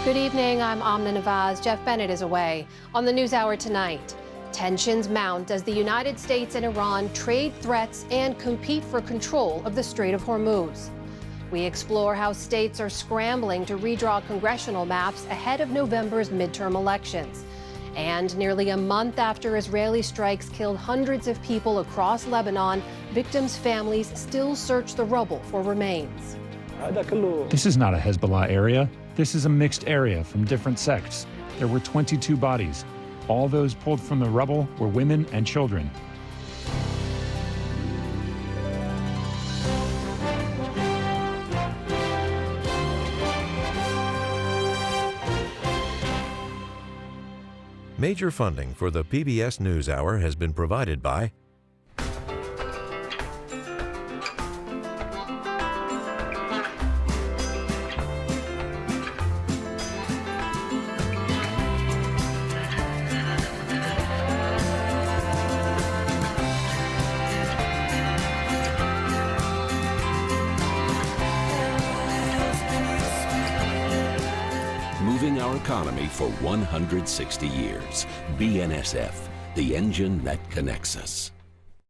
Good evening, I'm Amna Nawaz. Jeff Bennett is away. On the News Hour tonight, tensions mount as the United States and Iran trade threats and compete for control of the Strait of Hormuz. We explore how states are scrambling to redraw congressional maps ahead of November's midterm elections. And nearly a month after Israeli strikes killed hundreds of people across Lebanon, victims' families still search the rubble for remains. This is not a Hezbollah area. This is a mixed area from different sects. There were 22 bodies. All those pulled from the rubble were women and children. Major funding for the PBS News Hour has been provided by moving our economy for 160 years. BNSF, the engine that connects us.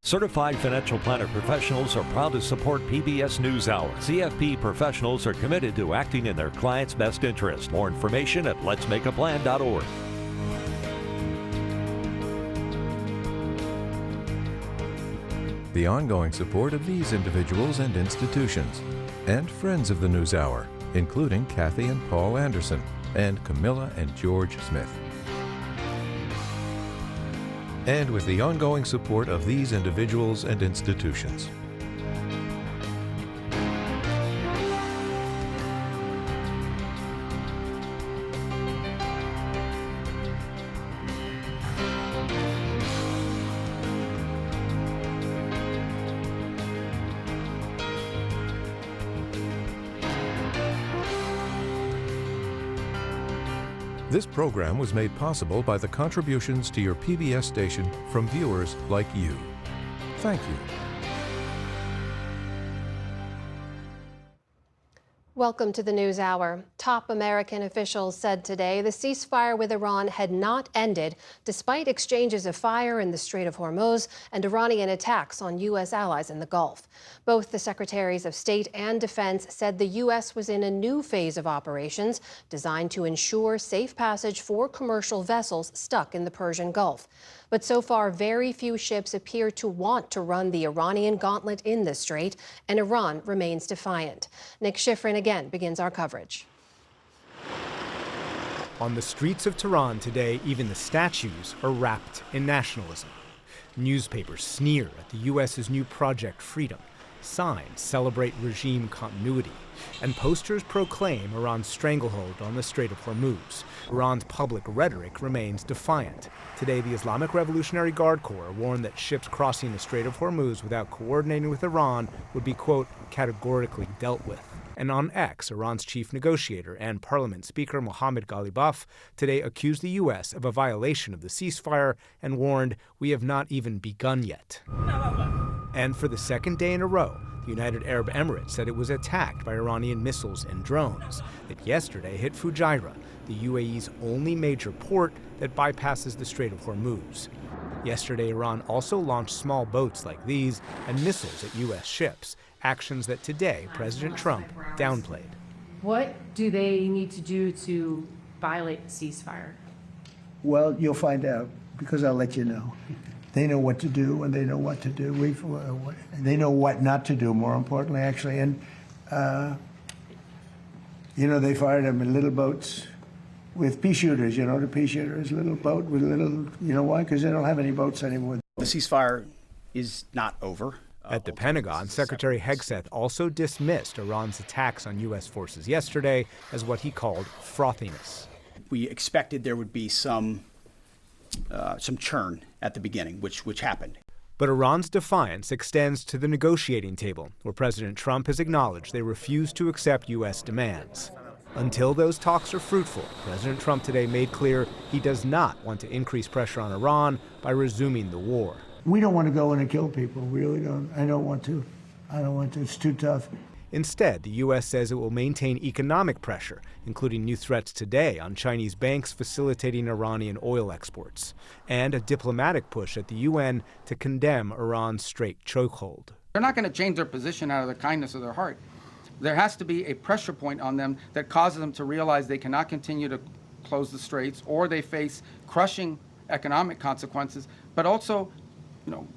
Certified financial planner professionals are proud to support PBS News Hour. CFP professionals are committed to acting in their clients' best interest. More information at letsmakeaplan.org. the ongoing support of these individuals and institutions, and friends of the News Hour, including Kathy and Paul Anderson, and Camilla and George Smith. And with the ongoing support of these individuals and institutions. This program was made possible by the contributions to your PBS station from viewers like you. Thank you. Welcome to the News Hour. Top American officials said today the ceasefire with Iran had not ended, despite exchanges of fire in the Strait of Hormuz and Iranian attacks on U.S. allies in the Gulf. Both the Secretaries of State and Defense said the U.S. was in a new phase of operations designed to ensure safe passage for commercial vessels stuck in the Persian Gulf. But so far, very few ships appear to want to run the Iranian gauntlet in the strait, and Iran remains defiant. Nick Schifrin again begins our coverage. On the streets of Tehran today, even the statues are wrapped in nationalism. Newspapers sneer at the U.S.'s new Project Freedom. Signs celebrate regime continuity, and posters proclaim Iran's stranglehold on the Strait of Hormuz. Iran's public rhetoric remains defiant. Today, the Islamic Revolutionary Guard Corps warned that ships crossing the Strait of Hormuz without coordinating with Iran would be, quote, categorically dealt with. And on X, Iran's chief negotiator and Parliament Speaker Mohammad Ghalibaf today accused the U.S. of a violation of the ceasefire and warned, "We have not even begun yet." And for the second day in a row, the United Arab Emirates said it was attacked by Iranian missiles and drones that yesterday hit Fujairah, the UAE's only major port that bypasses the Strait of Hormuz. Yesterday, Iran also launched small boats like these and missiles at U.S. ships, actions that today President Trump downplayed. What do they need to do to violate the ceasefire? Well, you'll find out, because I'll let you know. They know what to do, and they know what to do. They know what not to do, more importantly, actually. And, they fired them in little boats with pea shooters, the pea shooters, little boat with little, why? Because they don't have any boats anymore. The ceasefire is not over. At the Pentagon, Secretary Hegseth also dismissed Iran's attacks on U.S. forces yesterday as what he called frothiness. We expected there would be some churn at the beginning, which happened. But Iran's defiance extends to the negotiating table, where President Trump has acknowledged they refuse to accept U.S. demands. Until those talks are fruitful, President Trump today made clear he does not want to increase pressure on Iran by resuming the war. We don't want to go in and kill people. We really don't. I don't want to. It's too tough. Instead, the U.S. says it will maintain economic pressure, including new threats today on Chinese banks facilitating Iranian oil exports, and a diplomatic push at the UN to condemn Iran's Strait chokehold. They're not going to change their position out of the kindness of their heart. There has to be a pressure point on them that causes them to realize they cannot continue to close the straits, or they face crushing economic consequences, but also,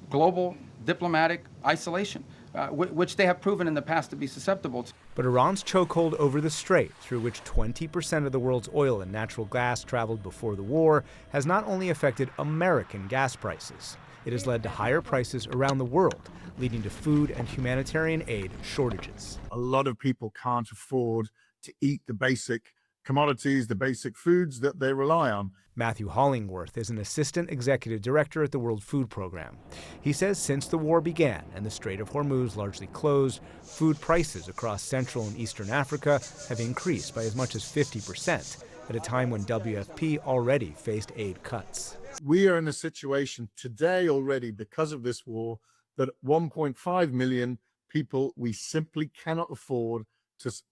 global diplomatic isolation, which they have proven in the past to be susceptible to. But Iran's chokehold over the strait, through which 20% of the world's oil and natural gas traveled before the war, has not only affected American gas prices. It has led to higher prices around the world, leading to food and humanitarian aid shortages. A lot of people can't afford to eat the basic commodities, the basic foods that they rely on. Matthew Hollingworth is an assistant executive director at the World Food Program. He says since the war began and the Strait of Hormuz largely closed, food prices across Central and Eastern Africa have increased by as much as 50%, at a time when WFP already faced aid cuts. We are in a situation today already, because of this war, that 1.5 million people we simply cannot afford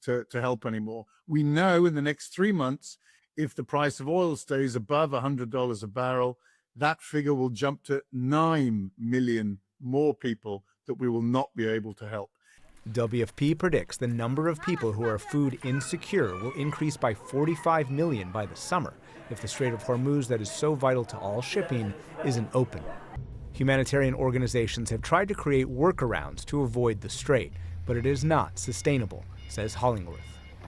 to help anymore. We know in the next 3 months, if the price of oil stays above $100 a barrel, that figure will jump to 9 million more people that we will not be able to help. WFP predicts the number of people who are food insecure will increase by 45 million by the summer if the Strait of Hormuz, that is so vital to all shipping, isn't open. Humanitarian organizations have tried to create workarounds to avoid the strait, but it is not sustainable, says Hollingworth.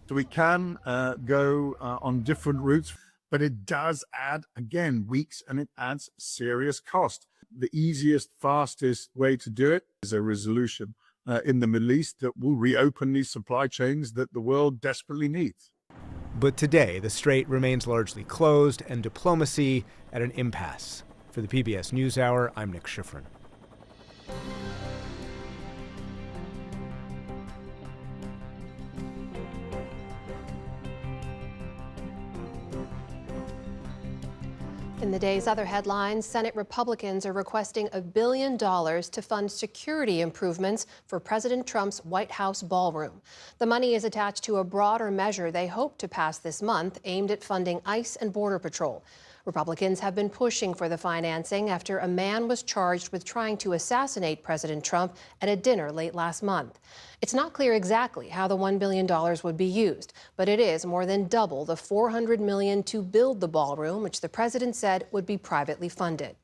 So we can go on different routes, but it does add, again, weeks, and it adds serious cost. The easiest, fastest way to do it is a resolution in the Middle East that will reopen these supply chains that the world desperately needs. But today, the strait remains largely closed and diplomacy at an impasse. For the PBS News Hour, I'm Nick Schifrin. In the day's other headlines, Senate Republicans are requesting $1 billion to fund security improvements for President Trump's White House ballroom. The money is attached to a broader measure they hope to pass this month aimed at funding ICE and Border Patrol. Republicans have been pushing for the financing after a man was charged with trying to assassinate President Trump at a dinner late last month. It's not clear exactly how the $1 billion would be used, but it is more than double the $400 million to build the ballroom, which the president said would be privately funded.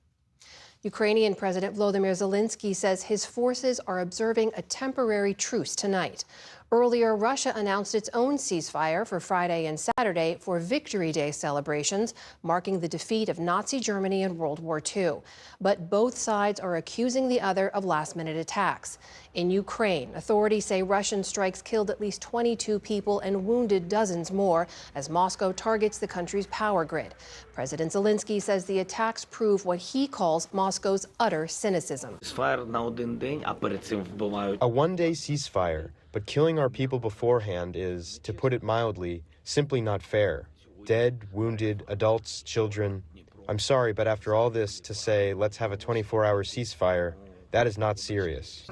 Ukrainian President Volodymyr Zelensky says his forces are observing a temporary truce tonight. Earlier, Russia announced its own ceasefire for Friday and Saturday for Victory Day celebrations, marking the defeat of Nazi Germany in World War II. But both sides are accusing the other of last-minute attacks. In Ukraine, authorities say Russian strikes killed at least 22 people and wounded dozens more as Moscow targets the country's power grid. President Zelensky says the attacks prove what he calls Moscow's utter cynicism. A one-day ceasefire, but killing our people beforehand is, to put it mildly, simply not fair. Dead, wounded, adults, children. I'm sorry, but after all this, to say, let's have a 24-hour ceasefire, that is not serious.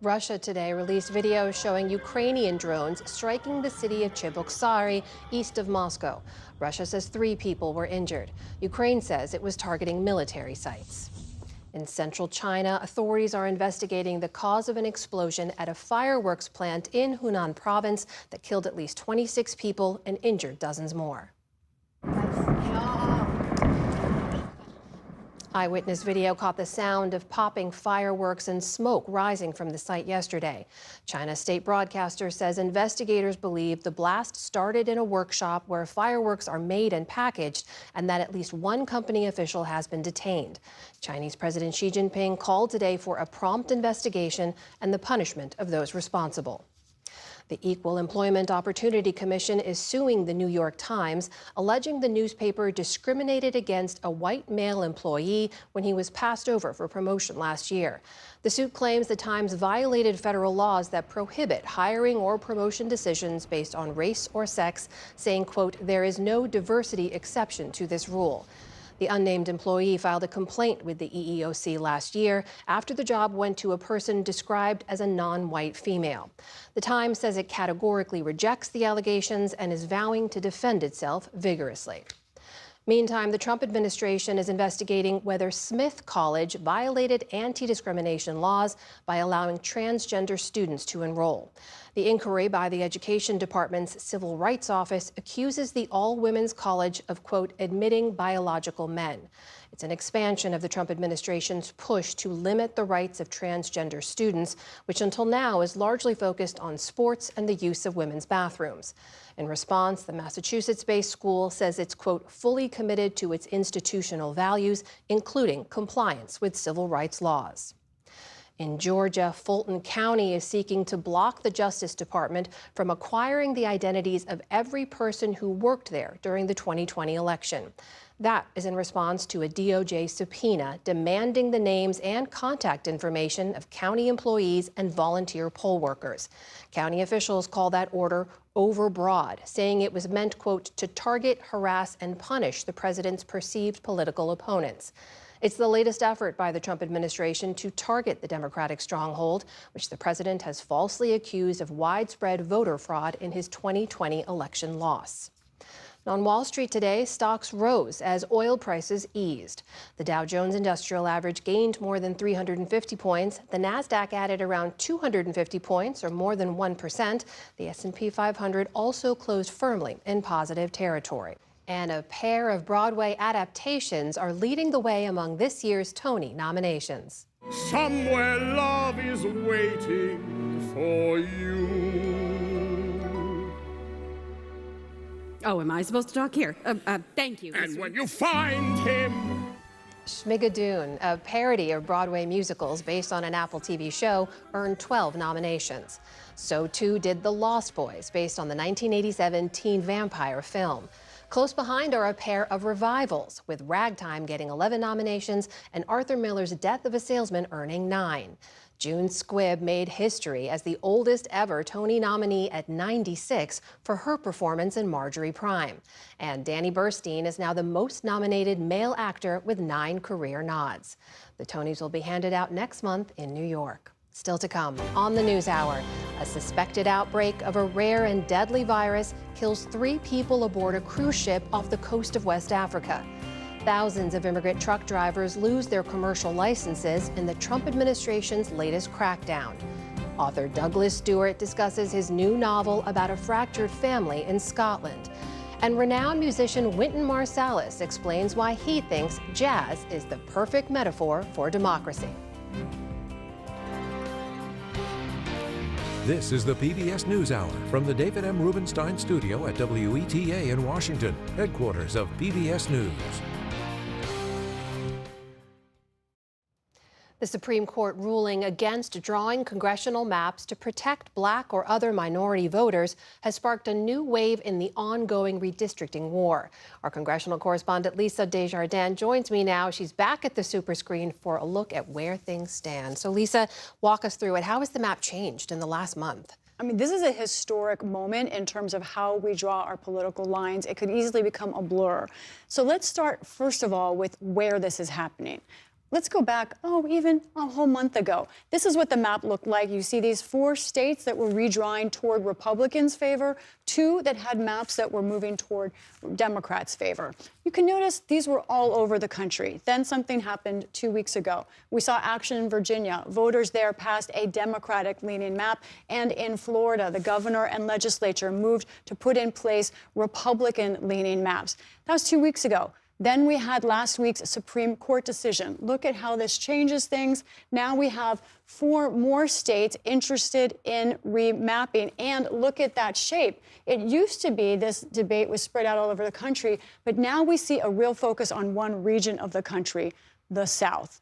Russia today released videos showing Ukrainian drones striking the city of Cheboksary, east of Moscow. Russia says 3 people were injured. Ukraine says it was targeting military sites. In central China, authorities are investigating the cause of an explosion at a fireworks plant in Hunan province that killed at least 26 people and injured dozens more. Eyewitness video caught the sound of popping fireworks and smoke rising from the site yesterday. China's state broadcaster says investigators believe the blast started in a workshop where fireworks are made and packaged, and that at least one company official has been detained. Chinese President Xi Jinping called today for a prompt investigation and the punishment of those responsible. The Equal Employment Opportunity Commission is suing the New York Times, alleging the newspaper discriminated against a white male employee when he was passed over for promotion last year. The suit claims the Times violated federal laws that prohibit hiring or promotion decisions based on race or sex, saying, quote, there is no diversity exception to this rule. The unnamed employee filed a complaint with the EEOC last year after the job went to a person described as a non-white female. The Times says it categorically rejects the allegations and is vowing to defend itself vigorously. Meantime, the Trump administration is investigating whether Smith College violated anti-discrimination laws by allowing transgender students to enroll. The inquiry by the Education Department's Civil Rights Office accuses the all-women's college of, quote, admitting biological men. It's an expansion of the Trump administration's push to limit the rights of transgender students, which until now is largely focused on sports and the use of women's bathrooms. In response, the Massachusetts-based school says it's, quote, fully committed to its institutional values, including compliance with civil rights laws. In Georgia, Fulton County is seeking to block the Justice Department from acquiring the identities of every person who worked there during the 2020 election. That is in response to a DOJ subpoena demanding the names and contact information of county employees and volunteer poll workers. County officials call that order overbroad, saying it was meant, quote, to target, harass, and punish the president's perceived political opponents. It's the latest effort by the Trump administration to target the Democratic stronghold, which the president has falsely accused of widespread voter fraud in his 2020 election loss. On Wall Street today, stocks rose as oil prices eased. The Dow Jones Industrial Average gained more than 350 points. The Nasdaq added around 250 points, or more than 1%. The S&P 500 also closed firmly in positive territory. And a pair of Broadway adaptations are leading the way among this year's Tony nominations. Somewhere love is waiting for you. Oh, am I supposed to talk here? Thank you. And when you find him... Schmigadoon, a parody of Broadway musicals based on an Apple TV show, earned 12 nominations. So too did The Lost Boys, based on the 1987 teen vampire film. Close behind are a pair of revivals, with Ragtime getting 11 nominations and Arthur Miller's Death of a Salesman earning 9. June Squibb made history as the oldest ever Tony nominee at 96 for her performance in Marjorie Prime. And Danny Burstein is now the most nominated male actor with 9 career nods. The Tonys will be handed out next month in New York. Still to come on the News Hour, a suspected outbreak of a rare and deadly virus kills 3 people aboard a cruise ship off the coast of West Africa. Thousands of immigrant truck drivers lose their commercial licenses in the Trump administration's latest crackdown. Author Douglas Stuart discusses his new novel about a fractured family in Scotland. And renowned musician Wynton Marsalis explains why he thinks jazz is the perfect metaphor for democracy. This is the PBS News Hour from the David M. Rubenstein Studio at WETA in Washington, headquarters of PBS News. The Supreme Court ruling against drawing congressional maps to protect Black or other minority voters has sparked a new wave in the ongoing redistricting war. Our congressional correspondent Lisa Desjardins joins me now. She's back at the super screen for a look at where things stand. So Lisa, walk us through it. How has the map changed in the last month? I mean, this is a historic moment in terms of how we draw our political lines. It could easily become a blur. So let's start, first of all, with where this is happening. Let's go back, even a whole month ago. This is what the map looked like. You see these 4 states that were redrawing toward Republicans' favor, 2 that had maps that were moving toward Democrats' favor. You can notice these were all over the country. Then something happened 2 weeks ago. We saw action in Virginia. Voters there passed a Democratic-leaning map. And in Florida, the governor and legislature moved to put in place Republican-leaning maps. That was 2 weeks ago. Then we had last week's Supreme Court decision. Look at how this changes things. Now we have 4 more states interested in remapping. And look at that shape. It used to be this debate was spread out all over the country, but now we see a real focus on one region of the country, the South.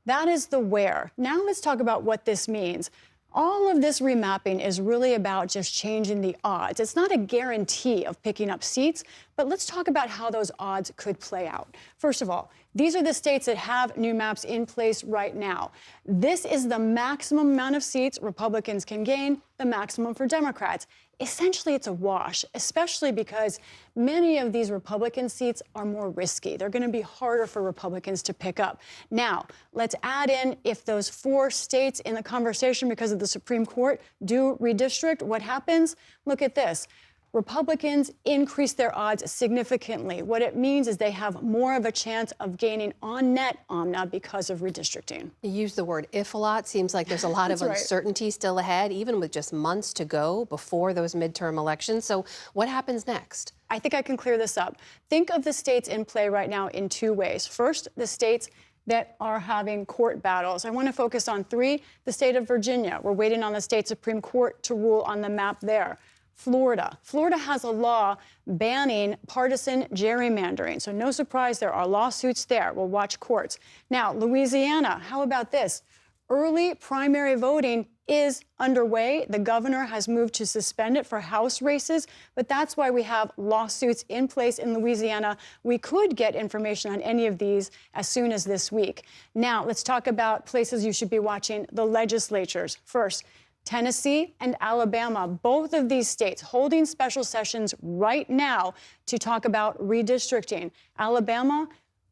That is the where. Now let's talk about what this means. All of this remapping is really about just changing the odds. It's not a guarantee of picking up seats, But let's talk about how those odds could play out. First of all, these are the states that have new maps in place right now. This is the maximum amount of seats Republicans can gain, the maximum for Democrats. Essentially, it's a wash, especially because many of these Republican seats are more risky. They're going to be harder for Republicans to pick up. Now, let's add in if those 4 states in the conversation because of the Supreme Court do redistrict, what happens? Look at this. Republicans increase their odds significantly. What it means is they have more of a chance of gaining on net omna because of redistricting. You use the word if a lot. Seems like there's a lot of uncertainty still ahead, even with just months to go before those midterm elections. So what happens next? I think I can clear this up. Think of the states in play right now in 2 ways. First, the states that are having court battles. I want to focus on 3. The state of Virginia. We're waiting on the state Supreme Court to rule on the map there. Florida. Florida has a law banning partisan gerrymandering. So no surprise, there are lawsuits there. We'll watch courts. Now, Louisiana, how about this? Early primary voting is underway. The governor has moved to suspend it for House races, but that's why we have lawsuits in place in Louisiana. We could get information on any of these as soon as this week. Now, let's talk about places you should be watching, the legislatures. First, Tennessee and Alabama, both of these states holding special sessions right now to talk about redistricting. Alabama,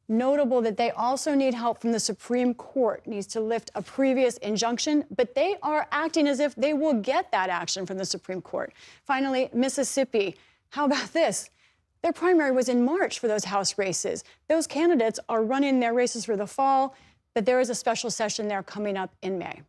notable that they also need help from the Supreme Court, needs to lift a previous injunction, but they are acting as if they will get that action from the Supreme Court. Finally, Mississippi, how about this? Their primary was in March for those House races. Those candidates are running their races for the fall, but there is a special session there coming up in May.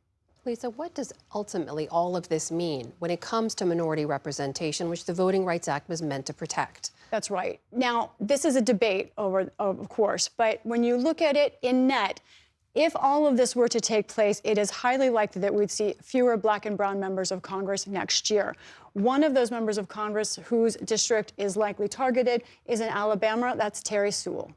Lisa, what does ultimately all of this mean when it comes to minority representation, which the Voting Rights Act was meant to protect? That's right. Now, this is a debate, of course, but when you look at it in net, if all of this were to take place, it is highly likely that we'd see fewer Black and brown members of Congress next year. One of those members of Congress whose district is likely targeted is in Alabama. That's Terry Sewell.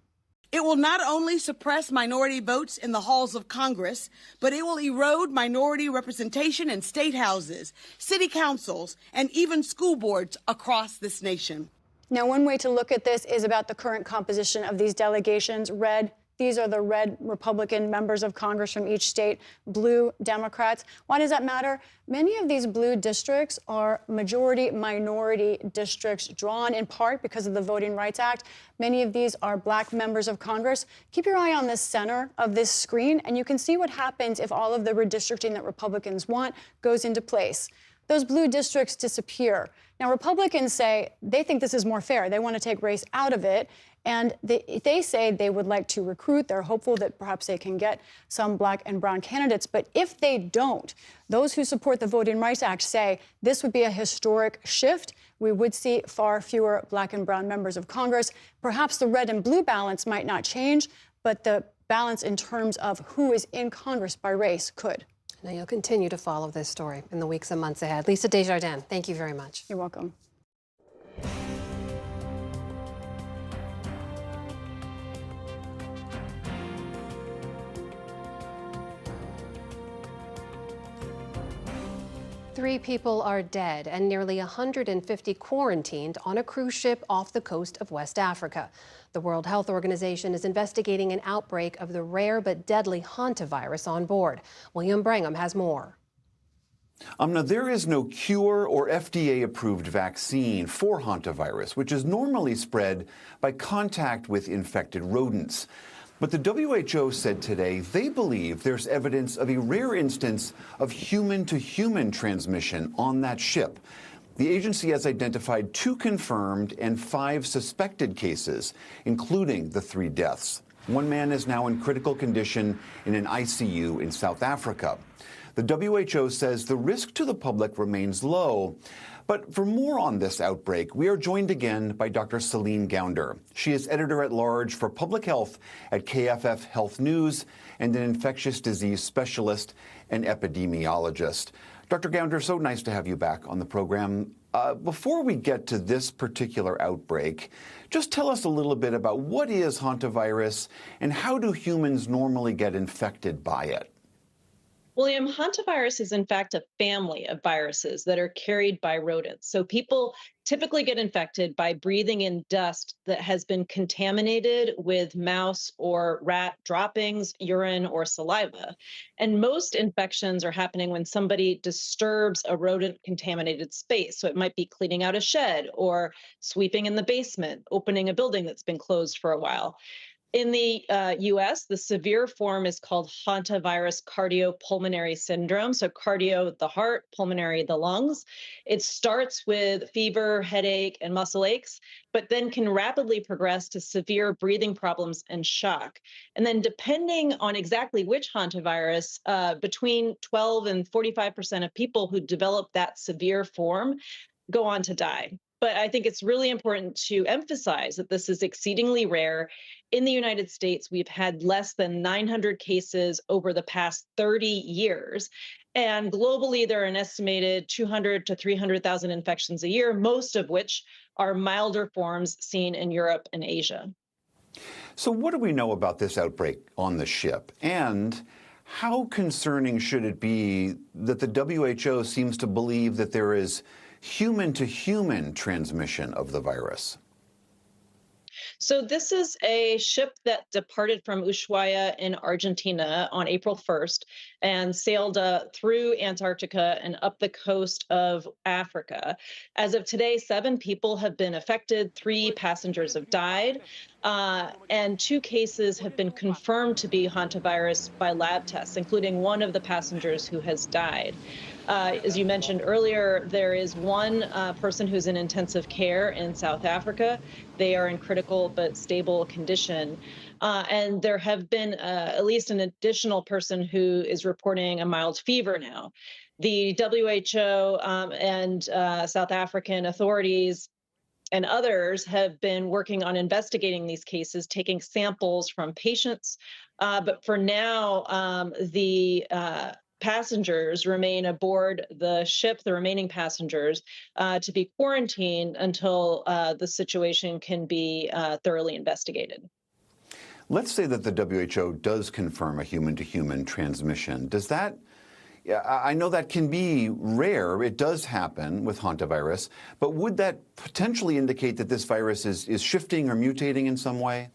It will not only suppress minority votes in the halls of Congress, but it will erode minority representation in state houses, city councils, and even school boards across this nation. Now, one way to look at this is about the current composition of these delegations. Red, these are the red Republican members of Congress from each state, blue Democrats. Why does that matter? Many of these blue districts are majority-minority districts drawn in part because of the Voting Rights Act. Many of these are Black members of Congress. Keep your eye on the center of this screen, and you can see what happens if all of the redistricting that Republicans want goes into place. Those blue districts disappear. Now, Republicans say they think this is more fair. They want to take race out of it. And they say they would like to recruit. They're hopeful that perhaps they can get some Black and brown candidates. But if they don't, those who support the Voting Rights Act say this would be a historic shift. We would see far fewer Black and brown members of Congress. Perhaps the red and blue balance might not change, but the balance in terms of who is in Congress by race could. Now, you'll continue to follow this story in the weeks and months ahead. Lisa Desjardins, thank you very much. You're welcome. Three people are dead and nearly 150 quarantined on a cruise ship off the coast of West Africa. The World Health Organization is investigating an outbreak of the rare but deadly hantavirus on board. William Brangham has more. Now, there is no cure or FDA-approved vaccine for hantavirus, which is normally spread by contact with infected rodents. But the WHO said today they believe there's evidence of a rare instance of human-to-human transmission on that ship. The agency has identified 2 confirmed and 5 suspected cases, including the 3 deaths. One man is now in critical condition in an ICU in South Africa. The WHO says the risk to the public remains low. But for more on this outbreak, we are joined again by Dr. Celine Gounder. She is editor-at-large for public health at KFF Health News and an infectious disease specialist and epidemiologist. Dr. Gounder, so nice to have you back on the program. Before we get to this particular outbreak, just tell us a little bit about what is hantavirus and how do humans normally get infected by it? William, hantavirus is in fact a family of viruses that are carried by rodents. So people typically get infected by breathing in dust that has been contaminated with mouse or rat droppings, urine, or saliva. And most infections are happening when somebody disturbs a rodent contaminated space. So it might be cleaning out a shed or sweeping in the basement, opening a building that's been closed for a while. In the US, the severe form is called hantavirus cardiopulmonary syndrome. So cardio, the heart, pulmonary, the lungs. It starts with fever, headache, and muscle aches, but then can rapidly progress to severe breathing problems and shock. And then depending on exactly which hantavirus, between 12 and 45% of people who develop that severe form go on to die. But I think it's really important to emphasize that this is exceedingly rare. In the United States, we've had less than 900 cases over the past 30 years. And globally, there are an estimated 200 to 300,000 infections a year, most of which are milder forms seen in Europe and Asia. So what do we know about this outbreak on the ship? And how concerning should it be that the WHO seems to believe that there is human-to-human transmission of the virus? So this is a ship that departed from Ushuaia in Argentina on April 1st and sailed through Antarctica and up the coast of Africa. As of today, 7 people have been affected, 3 passengers have died, and 2 cases have been confirmed to be hantavirus by lab tests, including one of the passengers who has died. As you mentioned earlier, there is one person who's in intensive care in South Africa. They are in critical but stable condition. And there have been at least an additional person who is reporting a mild fever now. The WHO and South African authorities and others have been working on investigating these cases, taking samples from patients. But for now, the passengers remain aboard the ship, the remaining passengers, to be quarantined until the situation can be thoroughly investigated. Let's say that the WHO does confirm a human-to-human transmission. Does that, I know that can be rare, it does happen with hantavirus, but would that potentially indicate that this virus is shifting or mutating in some way?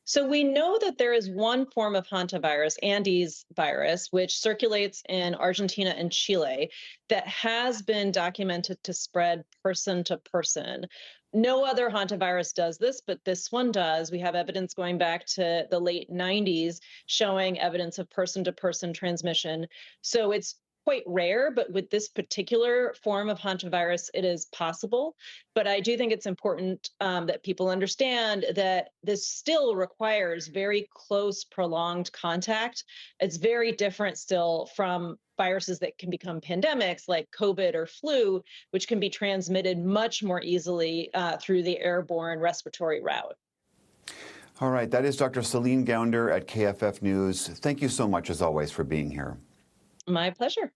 So we know that there is one form of hantavirus, Andes virus, which circulates in Argentina and Chile, that has been documented to spread person to person. No other hantavirus does this, but this one does. We have evidence going back to the late 90s showing evidence of person-to-person transmission. So it's quite rare, but with this particular form of hantavirus, it is possible. But I do think it's important that people understand that this still requires very close, prolonged contact. It's very different still from viruses that can become pandemics like COVID or flu, which can be transmitted much more easily through the airborne respiratory route. All right, that is Dr. Celine Gounder at KFF News. Thank you so much, as always, for being here. My pleasure.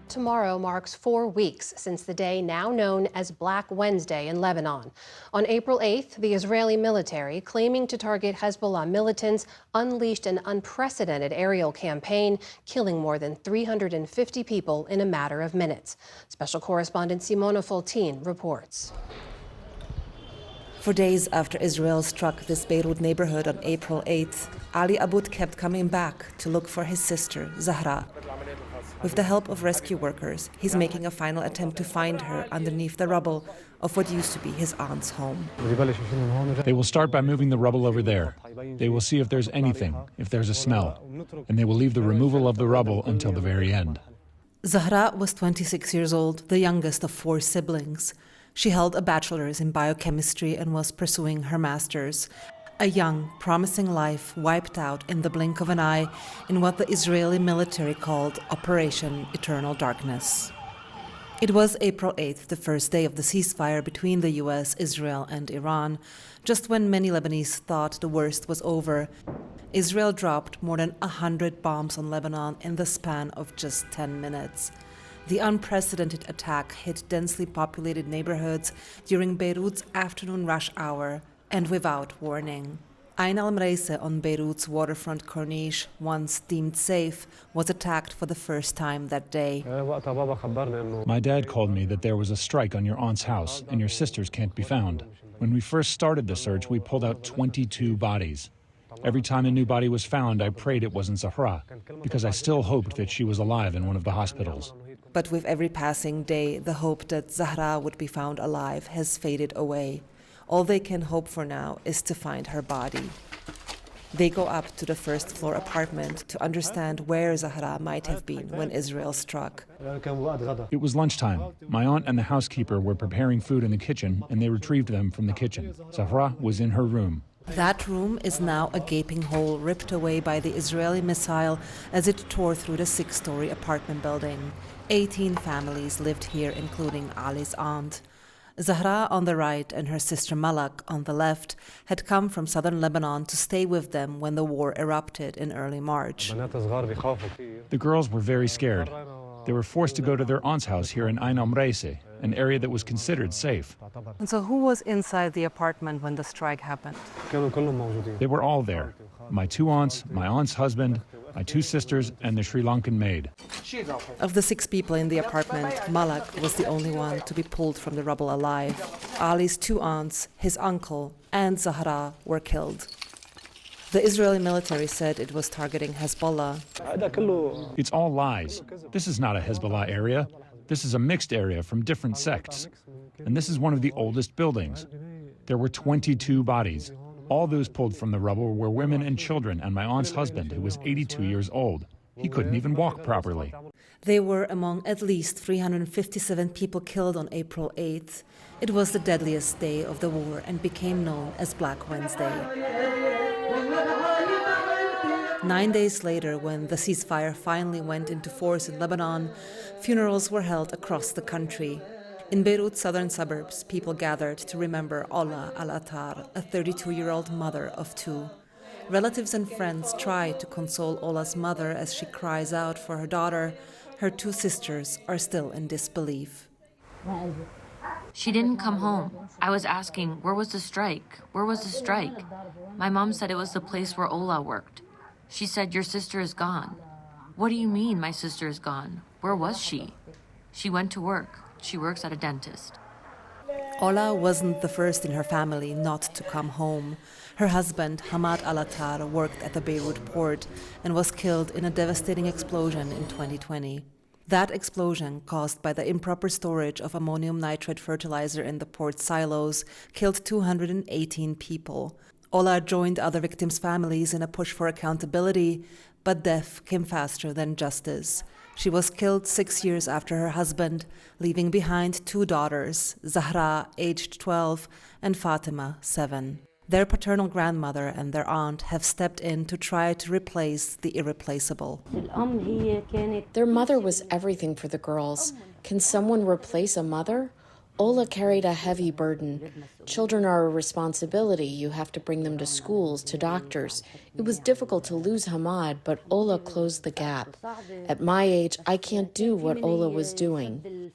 Tomorrow marks 4 weeks since the day now known as Black Wednesday in Lebanon. On April 8th, the Israeli military, claiming to target Hezbollah militants, unleashed an unprecedented aerial campaign, killing more than 350 people in a matter of minutes. Special correspondent Simona Foltin reports. For days after Israel struck this Beirut neighborhood on April 8th, Ali Aboud kept coming back to look for his sister, Zahra. With the help of rescue workers, he's making a final attempt to find her underneath the rubble of what used to be his aunt's home. They will start by moving the rubble over there. They will see if there's anything, if there's a smell, and they will leave the removal of the rubble until the very end. Zahra was 26 years old, the youngest of 4 siblings. She held a bachelor's in biochemistry and was pursuing her master's. A young, promising life wiped out in the blink of an eye in what the Israeli military called Operation Eternal Darkness. It was April 8th, the first day of the ceasefire between the US, Israel, and Iran. Just when many Lebanese thought the worst was over, Israel dropped more than 100 bombs on Lebanon in the span of just 10 minutes. The unprecedented attack hit densely populated neighborhoods during Beirut's afternoon rush hour and without warning. Ain al-Mreise on Beirut's waterfront corniche, once deemed safe, was attacked for the first time that day. My dad called me that there was a strike on your aunt's house and your sisters can't be found. When we first started the search, we pulled out 22 bodies. Every time a new body was found, I prayed it wasn't Zahra, because I still hoped that she was alive in one of the hospitals. But with every passing day, the hope that Zahra would be found alive has faded away. All they can hope for now is to find her body. They go up to the first-floor apartment to understand where Zahra might have been when Israel struck. It was lunchtime. My aunt and the housekeeper were preparing food in the kitchen, and they retrieved them from the kitchen. Zahra was in her room. That room is now a gaping hole ripped away by the Israeli missile as it tore through the 6-story apartment building. 18 families lived here, including Ali's aunt. Zahra on the right and her sister Malak on the left had come from southern Lebanon to stay with them when the war erupted in early March. The girls were very scared. They were forced to go to their aunt's house here in Ain al-Mreise, an area that was considered safe. And so who was inside the apartment when the strike happened? They were all there. My 2 aunts, my aunt's husband, my 2 sisters, and the Sri Lankan maid. Of the 6 people in the apartment, Malak was the only one to be pulled from the rubble alive. Ali's 2 aunts, his uncle, and Zahra were killed. The Israeli military said it was targeting Hezbollah. It's all lies. This is not a Hezbollah area. This is a mixed area from different sects. And this is one of the oldest buildings. There were 22 bodies. All those pulled from the rubble were women and children and my aunt's husband, who was 82 years old. He couldn't even walk properly. They were among at least 357 people killed on April 8th. It was the deadliest day of the war and became known as Black Wednesday. 9 days later, when the ceasefire finally went into force in Lebanon, funerals were held across the country. In Beirut's southern suburbs, people gathered to remember Ola al-Attar, a 32-year-old mother of 2. Relatives and friends try to console Ola's mother as she cries out for her daughter. Her 2 sisters are still in disbelief. She didn't come home. I was asking, where was the strike? Where was the strike? My mom said it was the place where Ola worked. She said, your sister is gone. What do you mean my sister is gone? Where was she? She went to work. She works at a dentist. Ola wasn't the first in her family not to come home. Her husband, Hamad al-Attar, worked at the Beirut port and was killed in a devastating explosion in 2020. That explosion, caused by the improper storage of ammonium nitrate fertilizer in the port silos, killed 218 people. Ola joined other victims' families in a push for accountability, but death came faster than justice. She was killed 6 years after her husband, leaving behind 2 daughters, Zahra, aged 12, and Fatima, 7. Their paternal grandmother and their aunt have stepped in to try to replace the irreplaceable. Their mother was everything for the girls. Can someone replace a mother? Ola carried a heavy burden. Children are a responsibility. You have to bring them to schools, to doctors. It was difficult to lose Hamad, but Ola closed the gap. At my age, I can't do what Ola was doing.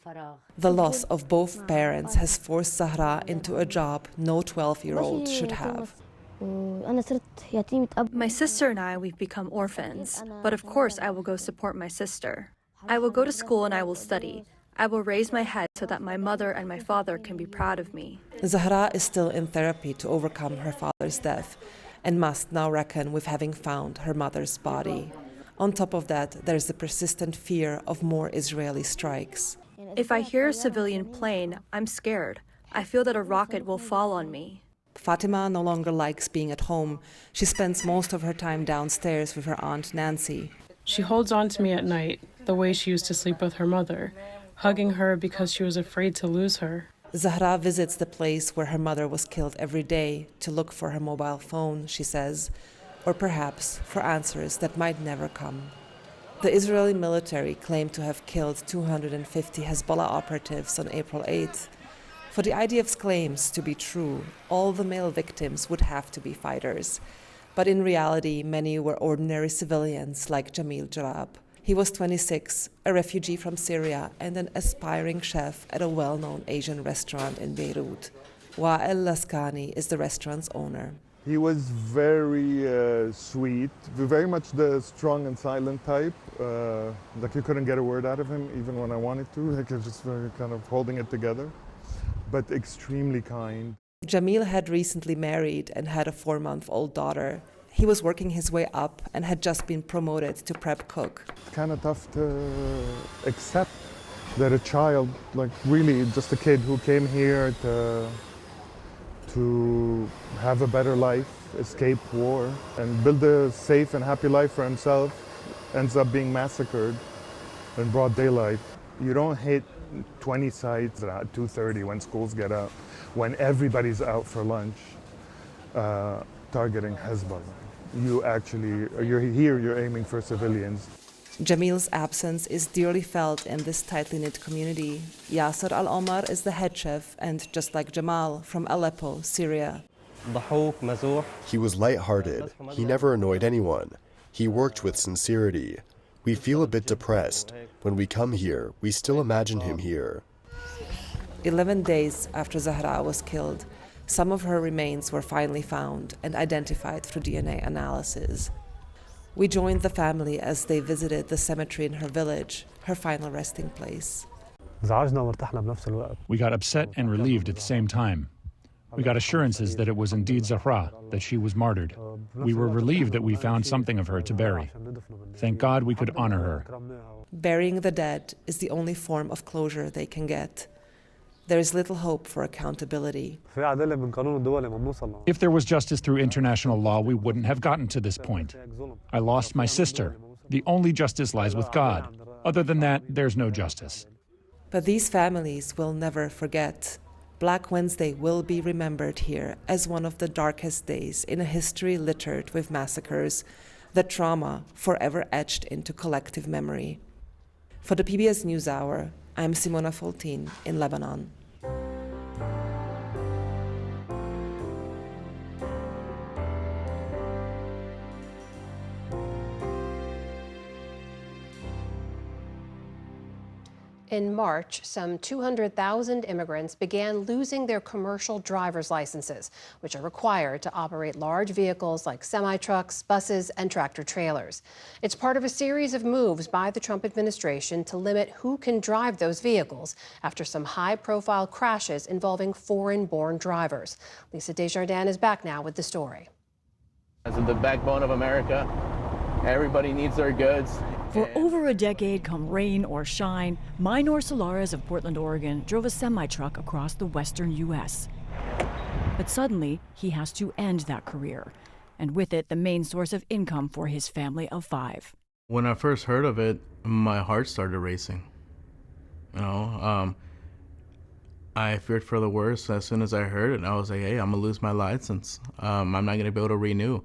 The loss of both parents has forced Zahra into a job no 12-year-old should have. My sister and I, we've become orphans. But of course, I will go support my sister. I will go to school and I will study. I will raise my head so that my mother and my father can be proud of me. Zahra is still in therapy to overcome her father's death and must now reckon with having found her mother's body. On top of that, there's the persistent fear of more Israeli strikes. If I hear a civilian plane, I'm scared. I feel that a rocket will fall on me. Fatima no longer likes being at home. She spends most of her time downstairs with her aunt Nancy. She holds on to me at night, the way she used to sleep with her mother, hugging her because she was afraid to lose her. Zahra visits the place where her mother was killed every day to look for her mobile phone, she says, or perhaps for answers that might never come. The Israeli military claimed to have killed 250 Hezbollah operatives on April 8th. For the IDF's claims to be true, all the male victims would have to be fighters. But in reality, many were ordinary civilians like Jamil Jarab. He was 26, a refugee from Syria and an aspiring chef at a well-known Asian restaurant in Beirut. Wael Laskani is the restaurant's owner. He was very sweet, very much the strong and silent type. Like you couldn't get a word out of him, even when I wanted to. Like just very kind of holding it together, but extremely kind. Jamil had recently married and had a 4-month-old daughter. He was working his way up and had just been promoted to prep cook. It's kind of tough to accept that a child, like really just a kid who came here to have a better life, escape war, and build a safe and happy life for himself, ends up being massacred in broad daylight. You don't hit 20 sites at 2:30 when schools get out, when everybody's out for lunch, targeting Hezbollah. You're aiming for civilians. Jamil's absence is dearly felt in this tightly knit community. Yasser Al-Omar is the head chef and, just like Jamal, from Aleppo, Syria. He was lighthearted. He never annoyed anyone. He worked with sincerity. We feel a bit depressed. When we come here, we still imagine him here. 11 days after Zahra was killed, some of her remains were finally found and identified through DNA analysis. We joined the family as they visited the cemetery in her village, her final resting place. We got upset and relieved at the same time. We got assurances that it was indeed Zahra, that she was martyred. We were relieved that we found something of her to bury. Thank God we could honor her. Burying the dead is the only form of closure they can get. There is little hope for accountability. If there was justice through international law, we wouldn't have gotten to this point. I lost my sister. The only justice lies with God. Other than that, there's no justice. But these families will never forget. Black Wednesday will be remembered here as one of the darkest days in a history littered with massacres, the trauma forever etched into collective memory. For the PBS News Hour, I'm Simona Foltin in Lebanon. In March, some 200,000 immigrants began losing their commercial driver's licenses, which are required to operate large vehicles like semi-trucks, buses, and tractor-trailers. It's part of a series of moves by the Trump administration to limit who can drive those vehicles after some high-profile crashes involving foreign-born drivers. Lisa Desjardins is back now with the story. As the backbone of America, everybody needs their goods. For over a decade, come rain or shine, Minor Solares of Portland, Oregon, drove a semi-truck across the western U.S. But suddenly, he has to end that career, and with it, the main source of income for his family of 5. When I first heard of it, my heart started racing. I feared for the worst. As soon as I heard it, I was like, hey, I'm gonna lose my license. I'm not gonna be able to renew.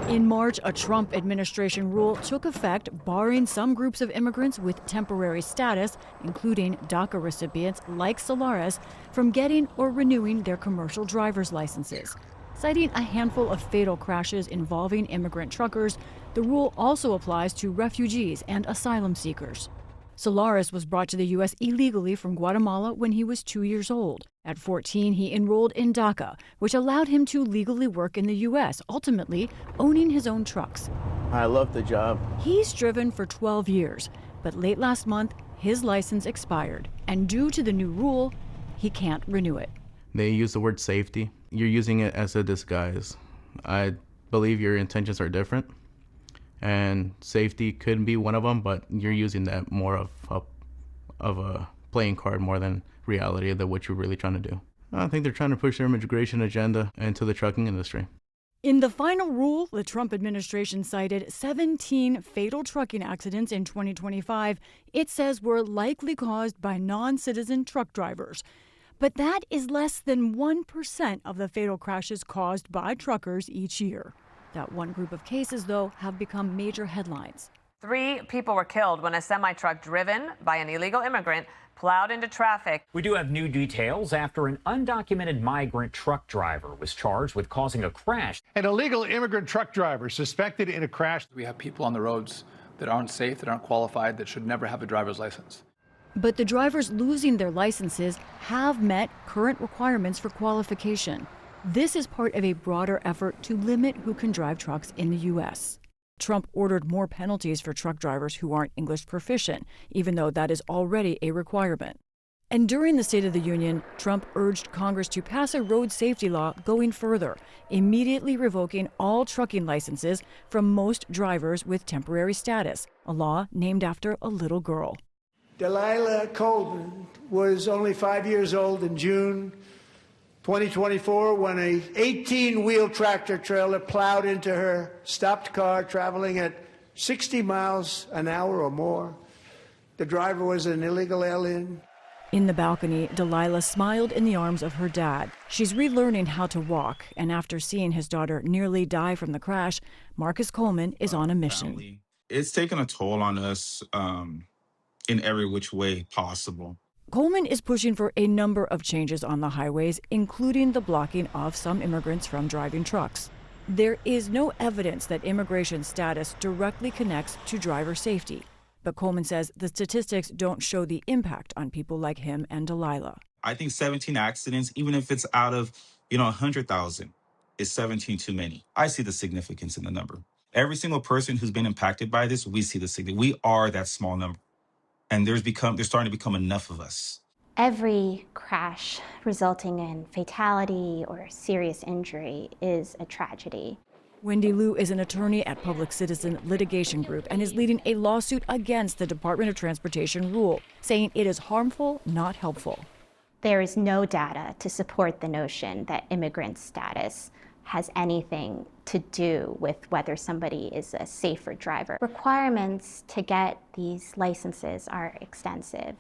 In March, a Trump administration rule took effect, barring some groups of immigrants with temporary status, including DACA recipients like Solares, from getting or renewing their commercial driver's licenses. Citing a handful of fatal crashes involving immigrant truckers, the rule also applies to refugees and asylum seekers. Solares was brought to the U.S. illegally from Guatemala when he was 2 years old. At 14, he enrolled in DACA, which allowed him to legally work in the U.S., ultimately owning his own trucks. I love the job. He's driven for 12 years, but late last month, his license expired, and due to the new rule, he can't renew it. They use the word safety. You're using it as a disguise. I believe your intentions are different, and safety could be one of them, but you're using that more of a playing card more than reality of what you're really trying to do. I think they're trying to push their immigration agenda into the trucking industry. In the final rule, the Trump administration cited 17 fatal trucking accidents in 2025 it says were likely caused by non-citizen truck drivers. But that is less than 1% of the fatal crashes caused by truckers each year. That one group of cases, though, have become major headlines. 3 people were killed when a semi-truck driven by an illegal immigrant plowed into traffic. We do have new details after an undocumented migrant truck driver was charged with causing a crash. An illegal immigrant truck driver suspected in a crash. We have people on the roads that aren't safe, that aren't qualified, that should never have a driver's license. But the drivers losing their licenses have met current requirements for qualification. This is part of a broader effort to limit who can drive trucks in the U.S. Trump ordered more penalties for truck drivers who aren't English proficient, even though that is already a requirement. And during the State of the Union, Trump urged Congress to pass a road safety law going further, immediately revoking all trucking licenses from most drivers with temporary status, a law named after a little girl. Delilah Coleman was only 5 years old in June 2024 when a 18-wheel tractor trailer plowed into her stopped car traveling at 60 miles an hour or more. The driver was an illegal alien. In the balcony, Delilah smiled in the arms of her dad. She's relearning how to walk, and after seeing his daughter nearly die from the crash, Marcus Coleman is on a mission. It's taken a toll on us in every which way possible. Coleman is pushing for a number of changes on the highways, including the blocking of some immigrants from driving trucks. There is no evidence that immigration status directly connects to driver safety. But Coleman says the statistics don't show the impact on people like him and Delilah. I think 17 accidents, even if it's out of, 100,000, is 17 too many. I see the significance in the number. Every single person who's been impacted by this, we see the significance. We are that small number. And there's starting to become enough of us. Every crash resulting in fatality or serious injury is a tragedy. Wendy Liu is an attorney at Public Citizen Litigation Group and is leading a lawsuit against the Department of Transportation rule, saying it is harmful, not helpful. There is no data to support the notion that immigrant status has anything to do with whether somebody is a safer driver. Requirements to get these licenses are extensive.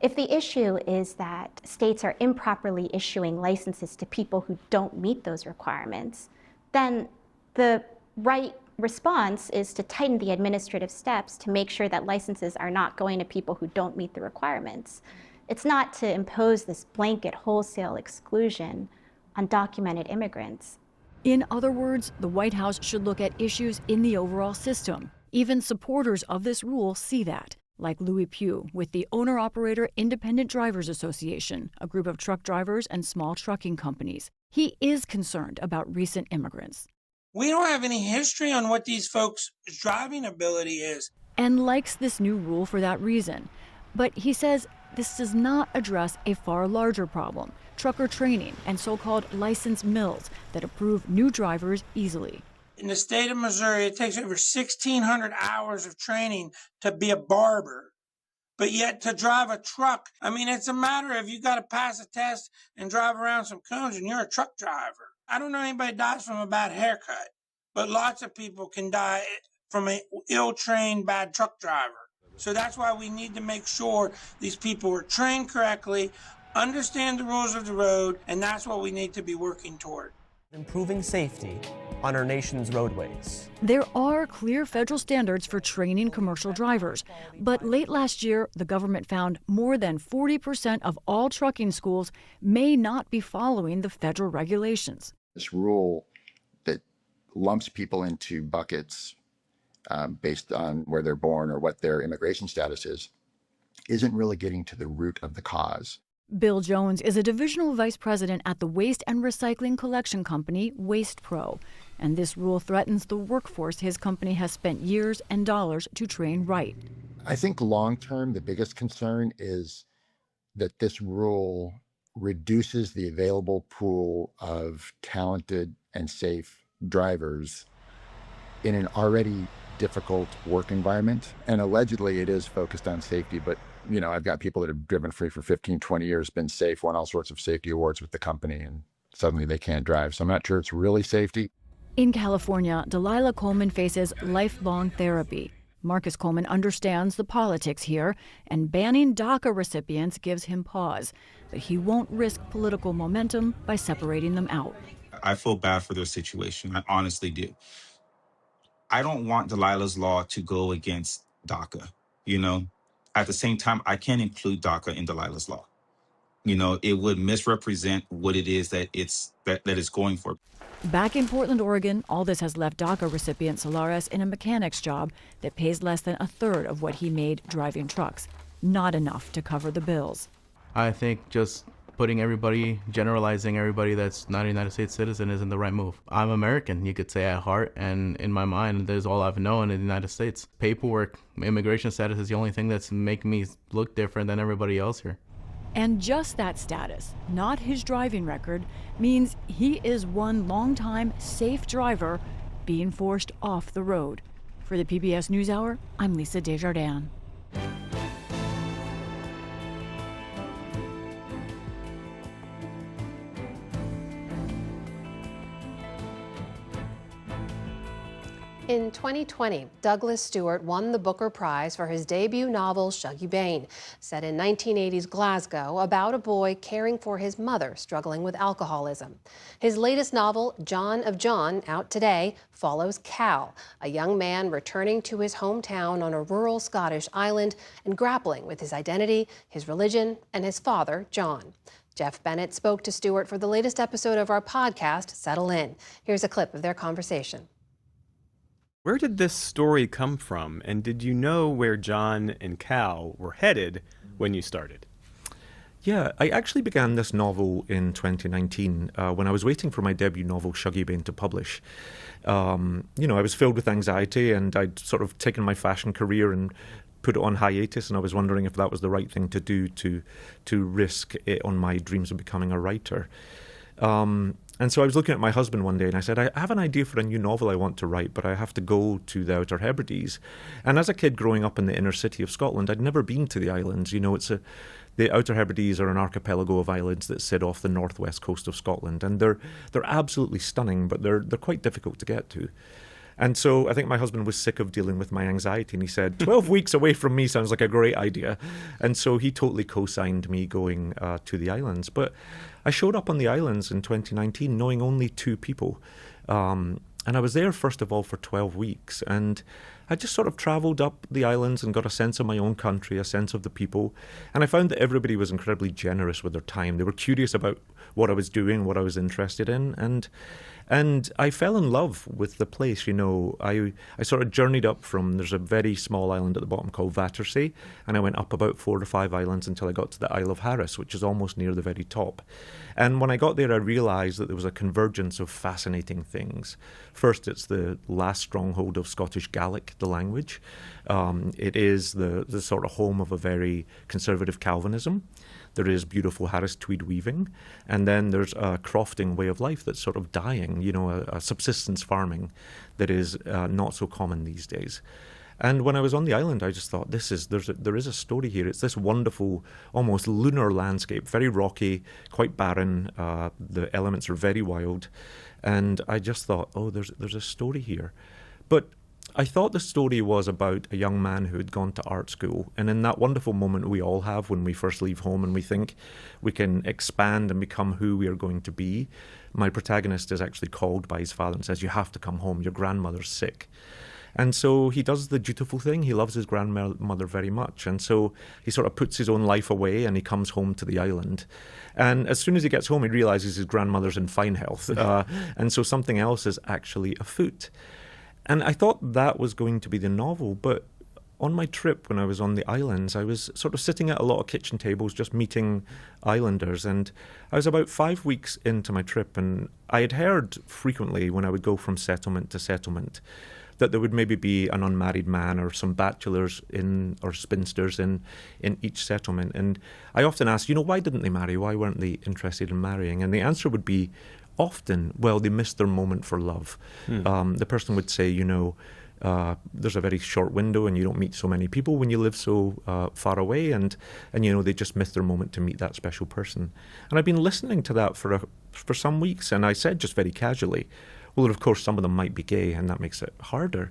If the issue is that states are improperly issuing licenses to people who don't meet those requirements, then the right response is to tighten the administrative steps to make sure that licenses are not going to people who don't meet the requirements. It's not to impose this blanket wholesale exclusion on documented immigrants. In other words, the White House should look at issues in the overall system. Even supporters of this rule see that, like Louis Pugh with the Owner-Operator Independent Drivers Association, a group of truck drivers and small trucking companies. He is concerned about recent immigrants. We don't have any history on what these folks' driving ability is. And likes this new rule for that reason. But he says this does not address a far larger problem, trucker training and so-called license mills that approve new drivers easily. In the state of Missouri, it takes over 1,600 hours of training to be a barber. But yet to drive a truck, it's a matter of you got to pass a test and drive around some cones and you're a truck driver. I don't know anybody dies from a bad haircut, but lots of people can die from an ill-trained bad truck driver. So that's why we need to make sure these people are trained correctly, understand the rules of the road, and that's what we need to be working toward. Improving safety on our nation's roadways. There are clear federal standards for training commercial drivers, but late last year, the government found more than 40% of all trucking schools may not be following the federal regulations. This rule that lumps people into buckets based on where they're born or what their immigration status is, isn't really getting to the root of the cause. Bill Jones is a divisional vice president at the waste and recycling collection company Waste Pro, and this rule threatens the workforce his company has spent years and dollars to train right. I think long term, the biggest concern is that this rule reduces the available pool of talented and safe drivers in an already difficult work environment. And allegedly it is focused on safety, but I've got people that have driven free for 15, 20 years, been safe, won all sorts of safety awards with the company, and suddenly they can't drive. So I'm not sure it's really safety. In California, Delilah Coleman faces lifelong therapy. Marcus Coleman understands the politics here, and banning DACA recipients gives him pause. But he won't risk political momentum by separating them out. I feel bad for their situation. I honestly do. I don't want Delilah's law to go against DACA, At the same time, I can't include DACA in Delilah's law. it would misrepresent what it is that it's going for. Back in Portland, Oregon, all this has left DACA recipient Solares in a mechanic's job that pays less than a third of what he made driving trucks. Not enough to cover the bills. I think just generalizing everybody that's not a United States citizen isn't the right move. I'm American, you could say, at heart, and in my mind, there's all I've known in the United States. Paperwork, immigration status is the only thing that's making me look different than everybody else here. And just that status, not his driving record, means he is one longtime safe driver being forced off the road. For the PBS News Hour, I'm Lisa Desjardins. In 2020, Douglas Stuart won the Booker Prize for his debut novel, Shuggie Bain, set in 1980s Glasgow about a boy caring for his mother struggling with alcoholism. His latest novel, John of John, out today, follows Cal, a young man returning to his hometown on a rural Scottish island and grappling with his identity, his religion, and his father, John. Jeff Bennett spoke to Stuart for the latest episode of our podcast, Settle In. Here's a clip of their conversation. Where did this story come from, and did you know where John and Cal were headed when you started? Yeah, I actually began this novel in 2019 when I was waiting for my debut novel, Shuggie Bain, to publish. I was filled with anxiety, and I'd sort of taken my fashion career and put it on hiatus, and I was wondering if that was the right thing to do to risk it on my dreams of becoming a writer. And so I was looking at my husband one day and I said, I have an idea for a new novel I want to write, but I have to go to the Outer Hebrides. And as a kid growing up in the inner city of Scotland, I'd never been to the islands. The Outer Hebrides are an archipelago of islands that sit off the northwest coast of Scotland. And they're absolutely stunning, but they're quite difficult to get to. And so I think my husband was sick of dealing with my anxiety, and he said, 12 weeks away from me sounds like a great idea. And so he totally co-signed me going to the islands. But I showed up on the islands in 2019 knowing only 2 people. And I was there, first of all, for 12 weeks. And I just sort of traveled up the islands and got a sense of my own country, a sense of the people. And I found that everybody was incredibly generous with their time. They were curious about what I was doing, what I was interested in. And I fell in love with the place. I sort of journeyed up there's a very small island at the bottom called Battersea, and I went up about 4 to 5 islands until I got to the Isle of Harris, which is almost near the very top. And when I got there, I realised that there was a convergence of fascinating things. First, it's the last stronghold of Scottish Gaelic, the language. It is the sort of home of a very conservative Calvinism. There is beautiful Harris tweed weaving, and then there's a crofting way of life that's sort of dying, a subsistence farming that is not so common these days. And when I was on the island, I just thought, there is a story here. It's this wonderful, almost lunar landscape, very rocky, quite barren. The elements are very wild. And I just thought, there's a story here. But I thought the story was about a young man who had gone to art school. And in that wonderful moment we all have when we first leave home and we think we can expand and become who we are going to be, my protagonist is actually called by his father and says, you have to come home, your grandmother's sick. And so he does the dutiful thing. He loves his grandmother very much. And so he sort of puts his own life away and he comes home to the island. And as soon as he gets home, he realizes his grandmother's in fine health. And so something else is actually afoot. And I thought that was going to be the novel, but on my trip when I was on the islands, I was sort of sitting at a lot of kitchen tables just meeting islanders, and I was about 5 weeks into my trip, and I had heard frequently when I would go from settlement to settlement that there would maybe be an unmarried man or some bachelors or spinsters in each settlement. And I often asked, why didn't they marry? Why weren't they interested in marrying? And the answer would be, often, they missed their moment for love. The person would say, there's a very short window and you don't meet so many people when you live so far away, and they just missed their moment to meet that special person. And I've been listening to that for some weeks, and I said just very casually, well, of course, some of them might be gay, and that makes it harder.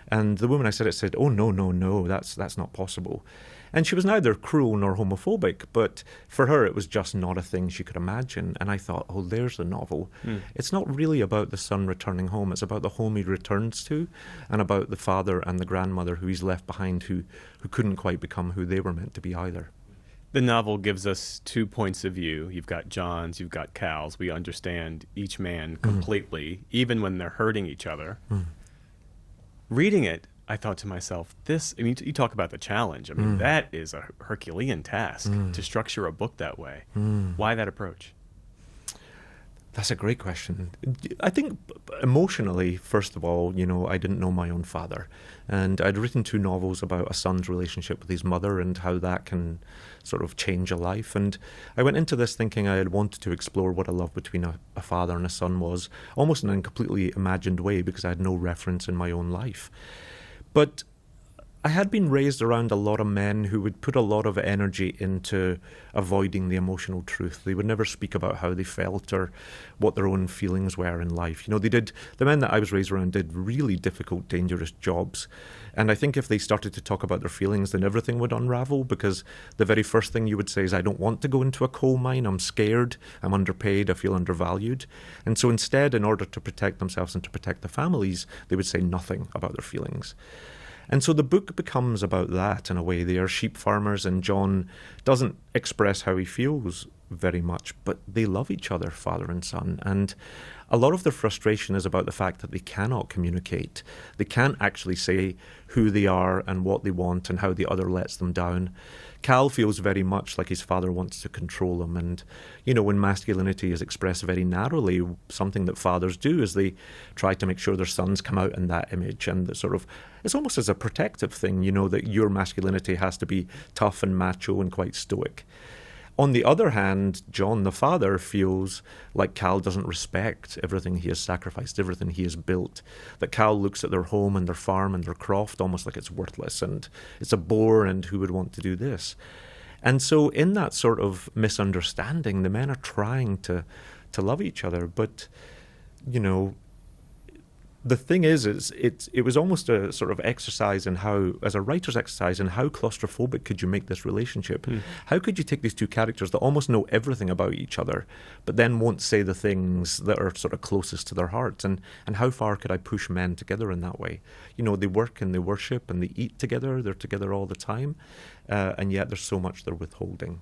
And the woman I said it said, oh, no, that's not possible. And she was neither cruel nor homophobic, but for her it was just not a thing she could imagine. And I thought, there's the novel. It's not really about the son returning home. It's about the home he returns to, and about the father and the grandmother who he's left behind who couldn't quite become who they were meant to be either. The novel gives us 2 points of view. You've got John's, you've got Cal's. We understand each man completely, even when they're hurting each other. Reading it, I thought to myself, you talk about the challenge. I mean, that is a Herculean task to structure a book that way. Why that approach? That's a great question. I think emotionally, first of all, I didn't know my own father. And I'd written 2 novels about a son's relationship with his mother and how that can sort of change a life. And I went into this thinking I had wanted to explore what a love between a father and a son was, almost in a completely imagined way because I had no reference in my own life. But I had been raised around a lot of men who would put a lot of energy into avoiding the emotional truth. They would never speak about how they felt or what their own feelings were in life. The men that I was raised around did really difficult, dangerous jobs. And I think if they started to talk about their feelings, then everything would unravel, because the very first thing you would say is, I don't want to go into a coal mine, I'm scared, I'm underpaid, I feel undervalued. And so instead, in order to protect themselves and to protect the families, they would say nothing about their feelings. And so the book becomes about that in a way. They are sheep farmers, and John doesn't express how he feels very much, but they love each other, father and son. And a lot of their frustration is about the fact that they cannot communicate. They can't actually say who they are and what they want and how the other lets them down. Cal feels very much like his father wants to control him. And, when masculinity is expressed very narrowly, something that fathers do is they try to make sure their sons come out in that image. And it's almost as a protective thing, that your masculinity has to be tough and macho and quite stoic. On the other hand, John, the father, feels like Cal doesn't respect everything he has sacrificed, everything he has built. That Cal looks at their home and their farm and their croft almost like it's worthless and it's a bore, and who would want to do this? And so in that sort of misunderstanding, the men are trying to love each other. But, the thing is it was almost a sort of exercise in how, as a writer's exercise, in how claustrophobic could you make this relationship? How could you take these 2 characters that almost know everything about each other, but then won't say the things that are sort of closest to their hearts? And how far could I push men together in that way? They work and they worship and they eat together, they're together all the time, and yet there's so much they're withholding.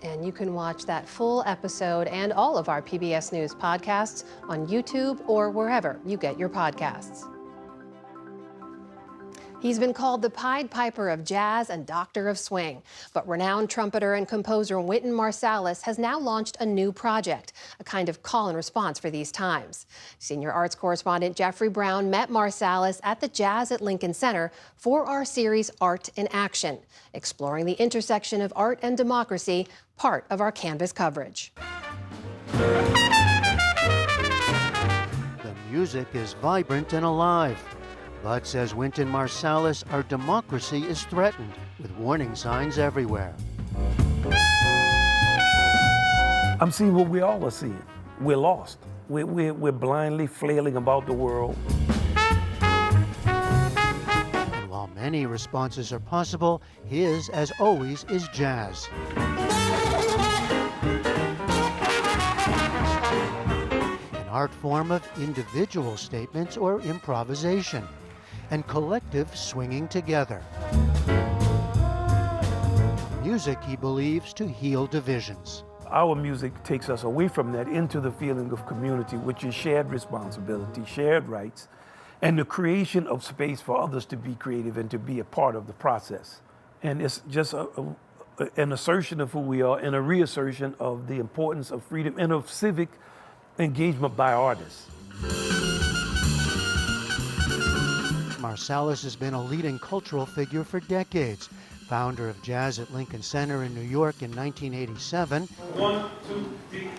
And you can watch that full episode and all of our PBS News podcasts on YouTube or wherever you get your podcasts. He's been called the Pied Piper of jazz and Doctor of Swing, but renowned trumpeter and composer Wynton Marsalis has now launched a new project, a kind of call and response for these times. Senior arts correspondent Jeffrey Brown met Marsalis at the Jazz at Lincoln Center for our series Art in Action, exploring the intersection of art and democracy, part of our Canvas coverage. The music is vibrant and alive. But, says Wynton Marsalis, our democracy is threatened, with warning signs everywhere. I'm seeing what we all are seeing. We're lost. We're blindly flailing about the world. And while many responses are possible, his, as always, is jazz. An art form of individual statements or improvisation, and collective swinging together. Music, he believes, to heal divisions. Our music takes us away from that into the feeling of community, which is shared responsibility, shared rights, and the creation of space for others to be creative and to be a part of the process. And it's just an assertion of who we are and a reassertion of the importance of freedom and of civic engagement by artists. Marsalis has been a leading cultural figure for decades. Founder of Jazz at Lincoln Center in New York in 1987. 1, 2, 3,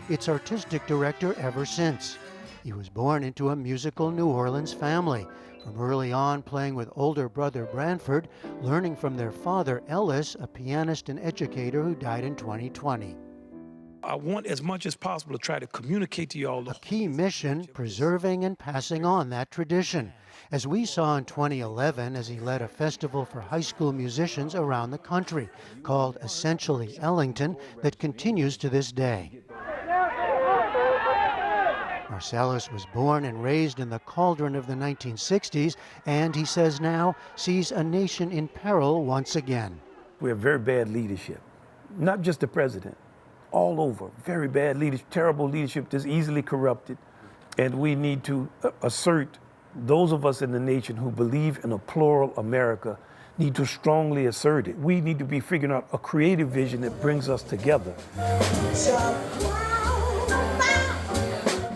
Its artistic director ever since. He was born into a musical New Orleans family. From early on, playing with older brother Branford, learning from their father Ellis, a pianist and educator who died in 2020. I want as much as possible to try to communicate to you all. A key mission, preserving and passing on that tradition, as we saw in 2011 as he led a festival for high school musicians around the country called Essentially Ellington that continues to this day. Marsalis was born and raised in the cauldron of the 1960s, and he says now sees a nation in peril once again. We have very bad leadership, not just the president, all over. Very bad leadership, terrible leadership that's easily corrupted. And we need to assert, those of us in the nation who believe in a plural America need to strongly assert it. We need to be figuring out a creative vision that brings us together.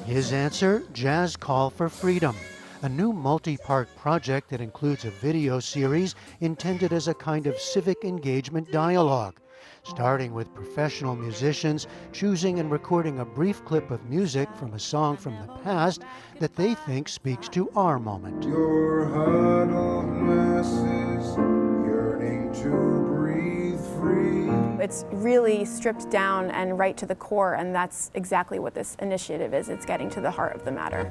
His answer, Jazz Call for Freedom, a new multi-part project that includes a video series intended as a kind of civic engagement dialogue, starting with professional musicians choosing and recording a brief clip of music from a song from the past that they think speaks to our moment. Your heart of masses yearning to breathe free. It's really stripped down and right to the core, and that's exactly what this initiative is. It's getting to the heart of the matter.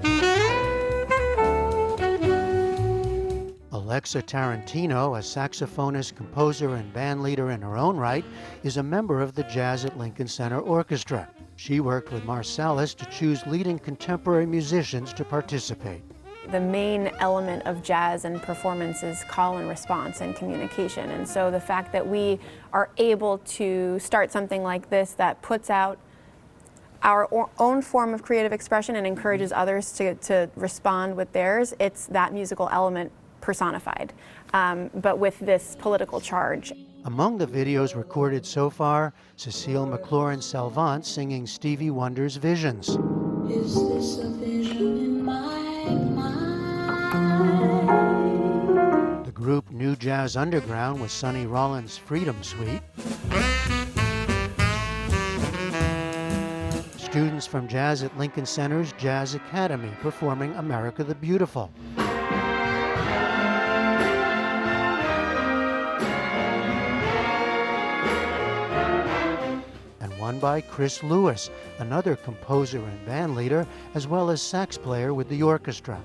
Alexa Tarantino, a saxophonist, composer, and bandleader in her own right, is a member of the Jazz at Lincoln Center Orchestra. She worked with Marsalis to choose leading contemporary musicians to participate. The main element of jazz and performance is call and response and communication. And so the fact that we are able to start something like this that puts out our own form of creative expression and encourages others to respond with theirs, it's that musical element personified, but with this political charge. Among the videos recorded so far, Cecile McLaurin-Salvant singing Stevie Wonder's Visions. Is this a vision in my mind? The group New Jazz Underground with Sonny Rollins' Freedom Suite. Students from Jazz at Lincoln Center's Jazz Academy performing America the Beautiful. One by Chris Lewis, another composer and bandleader, as well as sax player with the orchestra.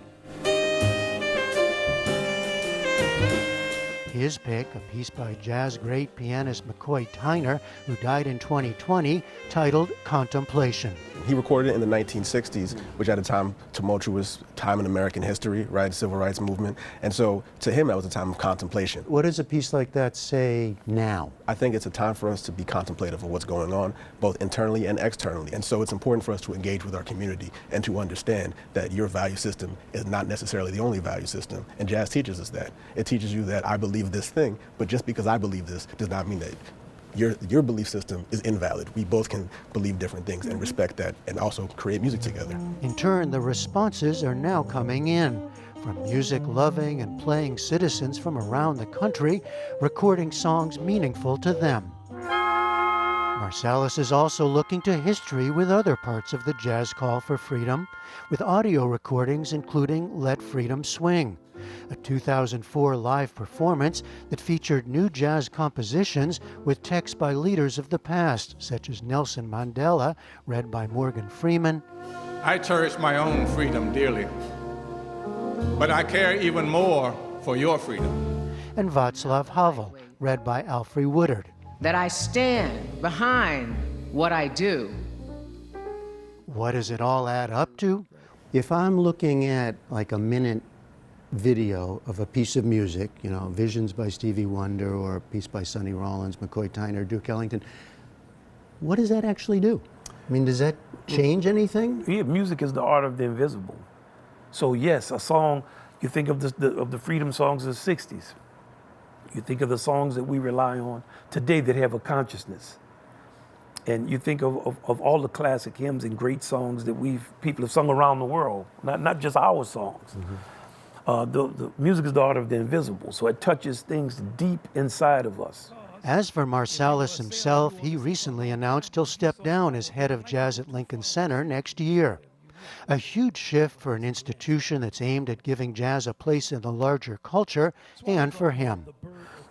His pick, a piece by jazz great pianist McCoy Tyner, who died in 2020, titled Contemplation. He recorded it in the 1960s, which at a time, tumultuous time in American history, right, civil rights movement. And so to him, that was a time of contemplation. What does a piece like that say now? I think it's a time for us to be contemplative of what's going on, both internally and externally. And so it's important for us to engage with our community and to understand that your value system is not necessarily the only value system. And jazz teaches us that. It teaches you that I believe this thing, but just because I believe this does not mean that your belief system is invalid. We both can believe different things and respect that and also create music together. In turn, the responses are now coming in from music-loving and playing citizens from around the country, recording songs meaningful to them. Marsalis is also looking to history with other parts of the Jazz Call for Freedom, with audio recordings including Let Freedom Swing, a 2004 live performance that featured new jazz compositions with text by leaders of the past, such as Nelson Mandela, read by Morgan Freeman. I cherish my own freedom dearly, but I care even more for your freedom. And Václav Havel, read by Alfre Woodard. That I stand behind what I do. What does it all add up to? If I'm looking at like a minute video of a piece of music, you know, Visions by Stevie Wonder or a piece by Sonny Rollins, McCoy Tyner, Duke Ellington, what does that actually do? I mean, does that change anything? Yeah, music is the art of the invisible. So yes, a song, you think of the freedom songs of the 60s. You think of the songs that we rely on today that have a consciousness. And you think of all the classic hymns and great songs that people have sung around the world, not just our songs. Mm-hmm. The music is the art of the invisible, so it touches things deep inside of us. As for Marsalis himself, he recently announced he'll step down as head of Jazz at Lincoln Center next year. A huge shift for an institution that's aimed at giving jazz a place in the larger culture, and for him.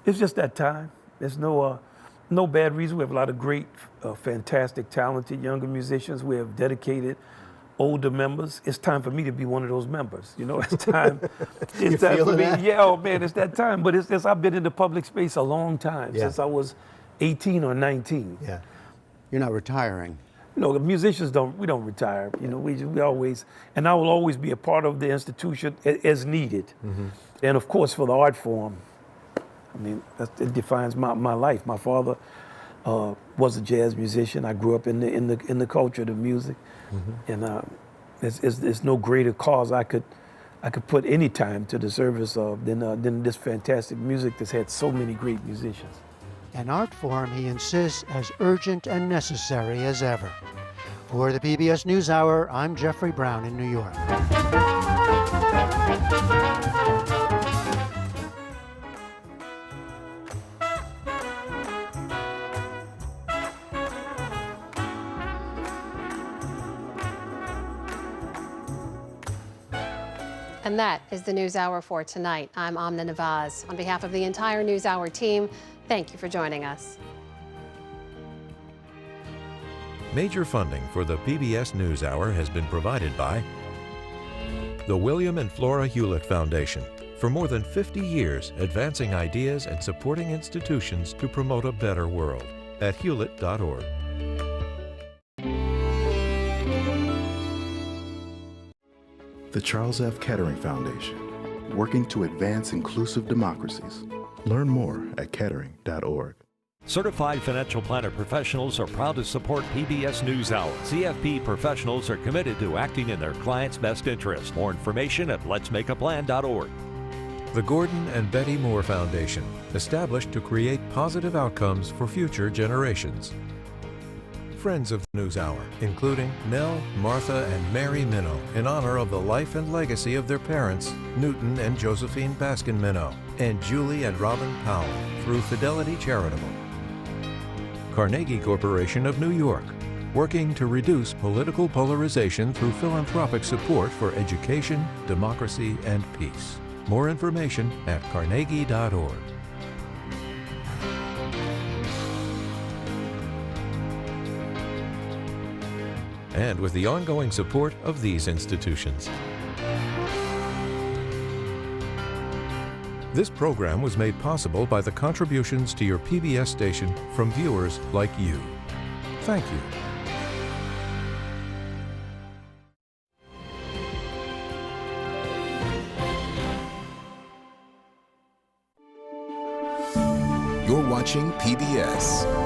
It's just that time. There's no bad reason. We have a lot of great, fantastic, talented younger musicians. We have dedicated older members. It's time for me to be one of those members. You know, it's time. It's time for me. That? Yeah, oh man, it's that time. But I've been in the public space a long time, since I was 18 or 19. Yeah. You're not retiring. You know, the musicians we don't retire. You know, we always, and I will always be a part of the institution as needed. Mm-hmm. And of course, for the art form, I mean, it defines my life. My father was a jazz musician. I grew up in the culture of the music, and there's no greater cause I could put any time to the service of than this fantastic music that's had so many great musicians. An art form, he insists, as urgent and necessary as ever. For the PBS News Hour, I'm Jeffrey Brown in New York. And that is the News Hour for tonight. I'm Amna Nawaz. On behalf of the entire News Hour team, thank you for joining us. Major funding for the PBS News Hour has been provided by the William and Flora Hewlett Foundation. For more than 50 years, advancing ideas and supporting institutions to promote a better world at hewlett.org. The Charles F. Kettering Foundation, working to advance inclusive democracies. Learn more at kettering.org. Certified financial planner professionals are proud to support PBS News Hour. CFP professionals are committed to acting in their clients' best interest. More information at letsmakeaplan.org. The Gordon and Betty Moore Foundation, established to create positive outcomes for future generations. Friends of the News Hour, including Nell, Martha, and Mary Minow, in honor of the life and legacy of their parents, Newton and Josephine Baskin Minow, and Julie and Robin Powell, through Fidelity Charitable. Carnegie Corporation of New York, working to reduce political polarization through philanthropic support for education, democracy, and peace. More information at carnegie.org. And with the ongoing support of these institutions. This program was made possible by the contributions to your PBS station from viewers like you. Thank you. You're watching PBS.